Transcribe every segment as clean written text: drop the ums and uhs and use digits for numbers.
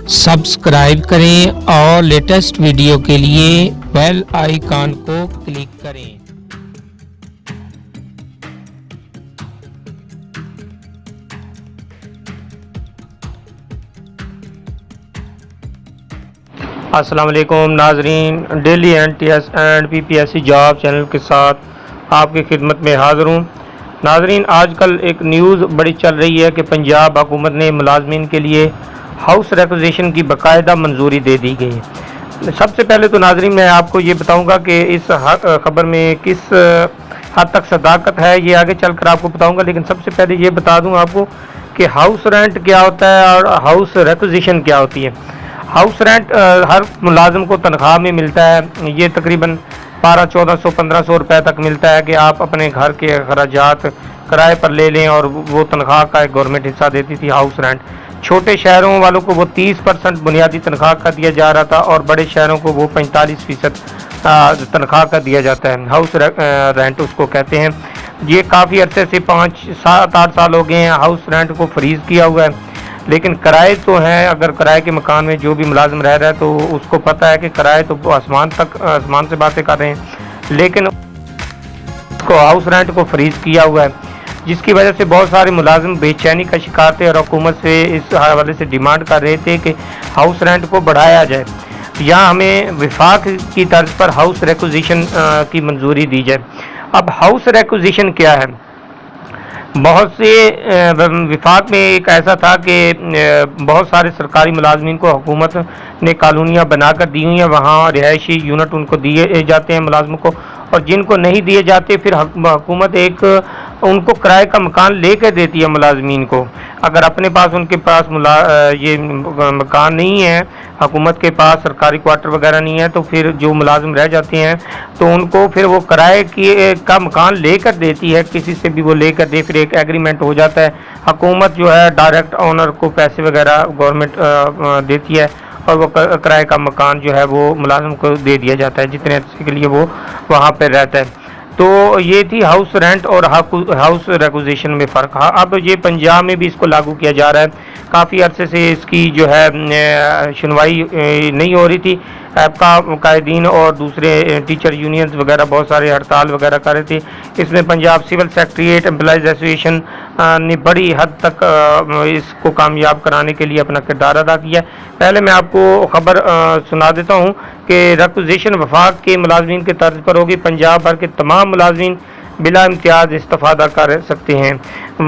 Subscribe करें और latest video के लिए बेल आइकन को क्लिक करें। अस्सलाम वालेकुम नाजरीन, daily NTS and PPSC job channel के साथ आपकी खिदमत में हाज़िर हूँ। नाजरीन, आजकल एक न्यूज़ बड़ी चल रही है कि पंजाब हुकूमत ने मुलाजमीन के लिए हाउस रिक्विजिशन की बाकायदा मंजूरी दे दी गई है। सबसे पहले तो नाजरीन मैं आपको ये बताऊँगा कि इस खबर में किस हद तक सदाकत है, ये आगे चल कर आपको बताऊँगा। लेकिन सबसे पहले ये बता दूँ आपको कि हाउस रेंट क्या होता है और हाउस रिक्विजिशन क्या होती है। हाउस रेंट हर मुलाजिम को तनख्वाह में मिलता है। ये तकरीबन 1200-1400 1500 रुपये तक मिलता है कि आप अपने घर के अखराजात किराए पर ले लें, और वो तनख्वाह का एक गवर्नमेंट हिस्सा देती थी हाउस रेंट। छोटे शहरों वालों को वो 30% बुनियादी तनख्वाह का दिया जा रहा था, और बड़े शहरों को वो 45% तनख्वाह का दिया जाता है। हाउस रेंट उसको कहते हैं। ये काफ़ी अरसे से 5-7-8 साल हो गए हैं हाउस रेंट को फ्रीज़ किया हुआ है। लेकिन किराए तो हैं, अगर किराए के मकान में जो भी मुलाजिम रह रहा है तो उसको पता है कि किराए तो आसमान से बातें कर रहे हैं, लेकिन उसको हाउस रेंट को फ्रीज़ किया हुआ है, जिसकी वजह से बहुत सारे मुलाजिम बेचैनी का शिकार थे और हुकूमत से इस हवाले से डिमांड कर रहे थे कि हाउस रेंट को बढ़ाया जाए, या हमें विफाक की तर्ज पर हाउस रिक्विजिशन की मंजूरी दी जाए। अब हाउस रिक्विजिशन क्या है? बहुत से विफाक में एक ऐसा था कि बहुत सारे सरकारी मुलाजमीन को हुकूमत ने कॉलोनियाँ बनाकर दी हुई हैं, वहाँ रिहायशी यूनिट उनको दिए जाते हैं मुलाजमों को, और जिनको नहीं दिए जाते फिर हुकूमत एक उनको किराए का मकान लेकर देती है मुलाजमीन को। अगर अपने पास उनके पास ये मकान नहीं है, हुकूमत के पास सरकारी क्वार्टर वगैरह नहीं है, तो फिर जो मुलाजिम रह जाते हैं तो उनको फिर वो किराए का मकान लेकर देती है, किसी से भी वो लेकर दे, फिर एक एग्रीमेंट हो जाता है। हुकूमत जो है डायरेक्ट ओनर को पैसे वगैरह गवर्नमेंट देती है, और वो किराए का मकान जो है वो मुलाजिम को दे दिया जाता है जितने अर्से के लिए वो वहाँ पर रहता है। तो ये थी हाउस रेंट और हाउस रिक्विजिशन में फ़र्क। अब ये पंजाब में भी इसको लागू किया जा रहा है। काफ़ी अरसे से इसकी जो है सुनवाई नहीं हो रही थी। आपका कायदीन और दूसरे टीचर यूनियंस वगैरह बहुत सारे हड़ताल वगैरह कर रहे थे। इसमें Punjab civil secretariat employees association ने बड़ी हद तक इसको कामयाब कराने के लिए अपना किरदार अदा किया। पहले मैं आपको ख़बर सुना देता हूँ कि रिक्विजिशन वफाक के मुलाजमीन के तर्ज पर होगी। पंजाब भर के तमाम मुलाजमीन बिला इम्तियाज़ इस्तेफादा कर सकते हैं।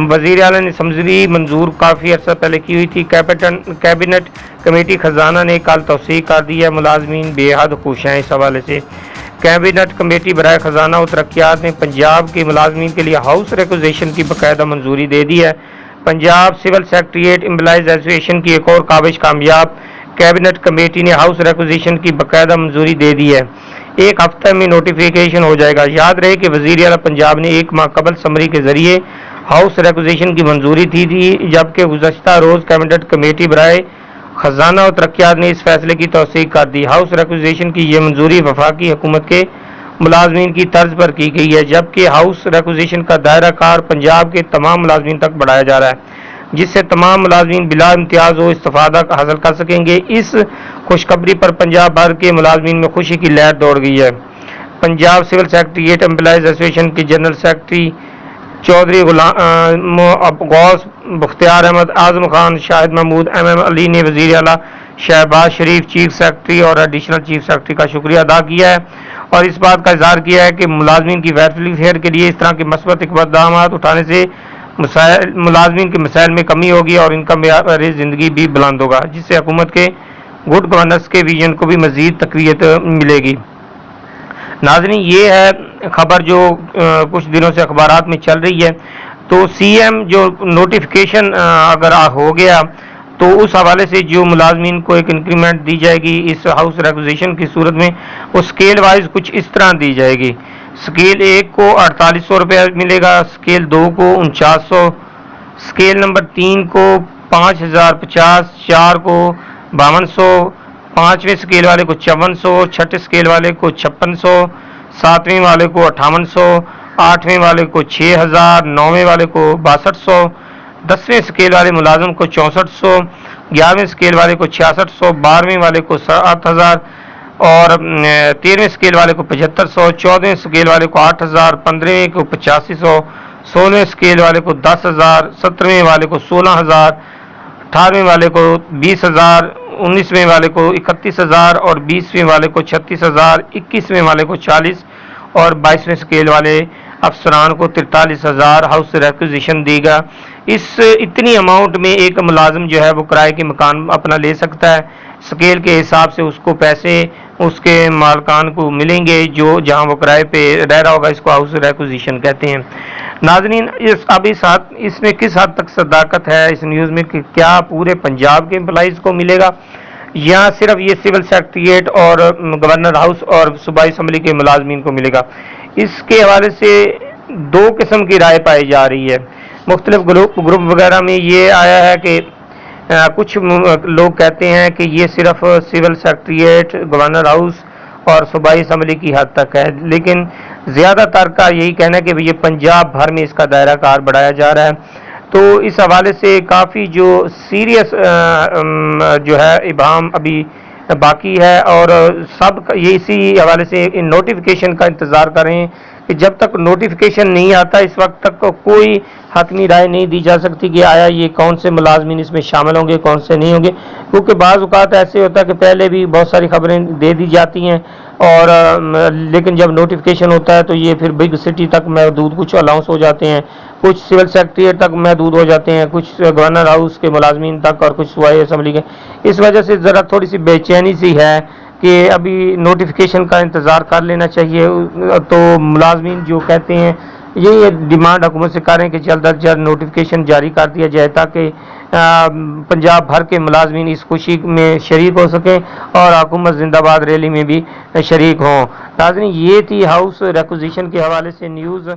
वज़ीर आला ने समझी मंजूर काफ़ी अर्सा पहले की हुई थी। कैबिनेट कमेटी खजाना ने कल तौसीक़ कर दी है। मुलाजमीन बेहद खुश हैं इस हवाले से। कैबिनेट कमेटी बराए खजाना और तरक्यात ने पंजाब के मुलाजमीन के लिए हाउस रिक्विजिशन की बाकायदा मंजूरी दे दी है। Punjab civil secretariat employees association की एक और काविश कामयाब। कैबिनेट कमेटी ने हाउस रिक्विजिशन की बाकायदा मंजूरी दे दी है। एक हफ्ते में नोटिफिकेशन हो जाएगा। याद रहे कि वज़ीर आला पंजाब ने एक माह कबल समरी के जरिए हाउस रिक्विजिशन की मंजूरी दी थी, जबकि गुज़श्ता रोज़ कैबिनेट कमेटी बराए खजाना और तरक्यात ने इस फैसले की तौसीक़ कर दी। हाउस रिक्विजिशन की ये मंजूरी वफाकी हुकूमत के मुलाजमीन की तर्ज पर की गई है, जबकि हाउस रिक्विजिशन का दायरा कार पंजाब के तमाम मुलाजमीन तक बढ़ाया जा रहा है, जिससे तमाम मुलाजमीन बिला इम्तियाज़ वो इस्तेफादा हासिल कर सकेंगे। इस खुशखबरी पर पंजाब भर के मुलाजमीन में खुशी की लहर दौड़ गई है। Punjab civil secretariat employees association के general secretary Chaudhry Ghaus Bakhtiar Ahmad, Azam Khan, Shahid Mahmood, MM Ali ने वज़ीर आला शहबाज शरीफ, चीफ सेक्रेटरी और एडिशनल चीफ सेक्रेटरी का शुक्रिया अदा किया है, और इस बात का इज़हार किया है कि मुलाजमीन की वेलफेयर के लिए इस तरह के मस्बत इक़दाम उठाने से मुलाजमीन के मसाइल में कमी होगी और इनका मेयार ज़िंदगी भी बुलंद होगा, जिससे हुकूमत के गुड गवर्नेंस के विजन को भी मज़ीद तक़वियत मिलेगी। नाज़रीन, ये है खबर जो कुछ दिनों से अखबारात में चल रही है। तो CM जो नोटिफिकेशन अगर हो गया तो उस हवाले से जो मुलाजमीन को एक इंक्रीमेंट दी जाएगी इस हाउस रिक्विजिशन की सूरत में, वो स्केल वाइज कुछ इस तरह दी जाएगी। स्केल 1 को 4800 रुपये मिलेगा, स्केल 2 को 4900, स्केल नंबर 3 को 5050, 4 को 5200, 5वें स्केल वाले को 5400, छठे स्केल वाले को 5600, 7वें वाले को 5800, 8वें वाले को 6000, 9वें वाले को 6200, 10वें स्केल वाले मुलाजम को 6400, 11वें स्केल वाले को 6600, 12वें वाले को 7000 और 13वें स्केल वाले को 7500, 14वें स्केल वाले को 8000, 15वें को 8500, 16वें स्केल वाले को 10,000, 17वें वाले को 16,000, 18वें वाले को 20,000, 19वें वाले को 31,000 और 20वें वाले को 36,000, 21वें वाले को 40 और 22वें स्केल वाले अफसरान को 43,000 हाउस रिक्विजिशन देगा। इस इतनी अमाउंट में एक मुलाजिम जो है वो किराए के मकान अपना ले सकता है। स्केल के हिसाब से उसको पैसे उसके मालकान को मिलेंगे जो जहां वो किराए पे रह रहा होगा। इसको हाउस रिक्विजिशन कहते हैं। नाज़रीन, इसमें किस हद तक सदाकत है इस न्यूज़ में कि क्या पूरे पंजाब के एम्प्लॉइज़ को मिलेगा या सिर्फ ये सिविल सेक्रेटरीट और गवर्नर हाउस और सूबाई असम्बली के मुलाजमीन को मिलेगा? इसके हवाले से दो किस्म की राय पाई जा रही है। मुख्तलिफ ग्रुप वगैरह में ये आया है कि कुछ लोग कहते हैं कि ये सिर्फ सिविल सेक्रेटरीट, गवर्नर हाउस और सूबाई असम्बली की हद तक है, लेकिन ज़्यादातर का यही कहना है कि ये पंजाब भर में इसका दायरा कार बढ़ाया जा रहा है। तो इस हवाले से काफ़ी जो सीरियस जो है इबाम अभी बाकी है और सब ये इसी हवाले से इन नोटिफिकेशन का इंतज़ार करें कि जब तक नोटिफिकेशन नहीं आता इस वक्त तक कोई हतमी राय नहीं दी जा सकती कि आया ये कौन से मुलाजमीन इसमें शामिल होंगे, कौन से नहीं होंगे, क्योंकि बाज़ औक़ात ऐसे होता है कि पहले भी बहुत सारी खबरें दे दी जाती हैं और लेकिन जब नोटिफिकेशन होता है तो ये फिर बिग सिटी तक महदूद, कुछ अलाउंस हो जाते हैं, कुछ सिविल सेक्रेटरीट तक महदूद हो जाते हैं, कुछ गवर्नर हाउस के मुलाजमीन तक और कुछ सूबाई असम्बली के। इस वजह से ज़रा थोड़ी सी बेचैनी सी है कि अभी नोटिफिकेशन का इंतज़ार कर लेना चाहिए। तो मुलाजमीन जो कहते हैं ये डिमांड हुकूमत से करें कि जल्द अज जल्द नोटिफिकेशन जारी कर दिया जाए ताकि पंजाब भर के मुलाजमीन इस खुशी में शरीक हो सकें और हुकूमत जिंदाबाद रैली में भी शरीक हों। नाज़रीन, ये थी हाउस रिक्विजिशन के हवाले से न्यूज़।